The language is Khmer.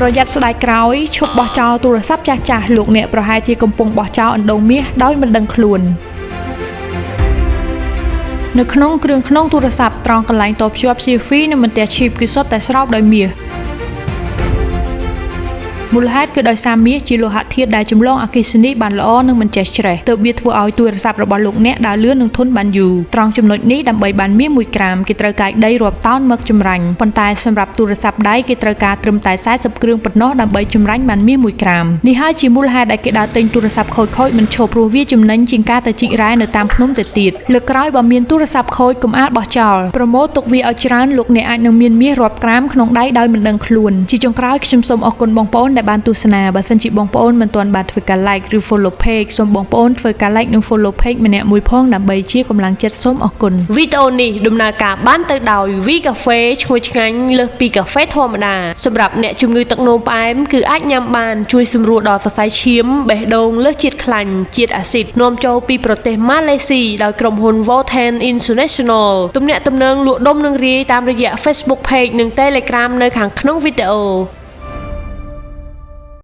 ប្រយ័ត្នស្ដាយក្រោយឈប់បោះចោលទូរស័ព្ទចាស់ៗលោកអ្នកប្រហែលជាកំពុងបោះចោលអណ្ដូងមាសដោយមិនដឹងខ្លួននៅក្នុងគ្រឿងក្នុងទូរស័ព្ទត្រង់កន្លែងតភ្ជាប់ Wi-Fi និងបន្ទះឈីបគឺសុទ្ធតែស្រោបដោយមាសមូលហេតុគឺដោយសារមាសជាលោហៈធាតុដែលចម្លងអគ្គិសនីបានល្អនិងមិនចេះច្រេះទើបវាធ្វើឲ្យទូរស័ព្ទរបស់លោកអ្នកដើរលឿននិងធន់បានយូរត្រង់ចំណុចនេះដើម្បីបានមាស1ក្រាមគេត្រូវកាយដីរាប់តោនមកចម្រាញ់ប៉ុន្តែសម្រាប់ទូរស័ព្ទដៃគេត្រូវការត្រឹមតែ40គ្រឿងប៉ុណ្ណោះដើម្បីចម្រាញ់បានមាស1ក្រាមនេះហើយជាមូលហេតុដែលគេដើរទិញទូរស័ព្ទខូចៗមិនឈប់ព្រោះវាចំណេញជាងការទៅជីករ៉ែនៅតាមភ្នំទៅទៀតលើកក្រោយបើមានទូរស័ព្ទខូចកុំអាលបោះចោលប្រម៉ូទទុកវាឲ្យច្រើនលោកអ្នកអាចនឹងមានមាសរាប់ក្រាមក្នុងដៃដោយមិនដឹងខ្លួនជាចុងក្រោយខ្ញុំសូមអរគុណបងប្អូនដែលបានទស្សនាបើសិនជាបងប្អូនមិនទាន់បានធ្វើការ like ឬ follow page សូមបងប្អូនធ្វើការ like និង follow page ម្នាក់មួយផងដើម្បីជាកម្លាំងចិត្តសូមអរគុណវីដេអូនេះដំណើរការបានទៅដោយ V Cafe ឈ្ងុយឆ្ងាញ់លើសពីកាហ្វេធម្មតាសម្រាប់អ្នកជំងឺទឹកនោមផ្អែមគឺអាចញ៉ាំបានជួយសម្រួលដល់សរសៃឈាមបេះដូងលើសជាតិខ្លាញ់ជាតិអាស៊ីតនាំចូលពីប្រទេសម៉ាឡេស៊ីដោយក្រុមហ៊ុន Voltan International ទំនាក់ទំនងលក់ដុំនិងរាយតាមរយៈ Facebook page និង Telegram នៅខាងក្នុងវីដេអូ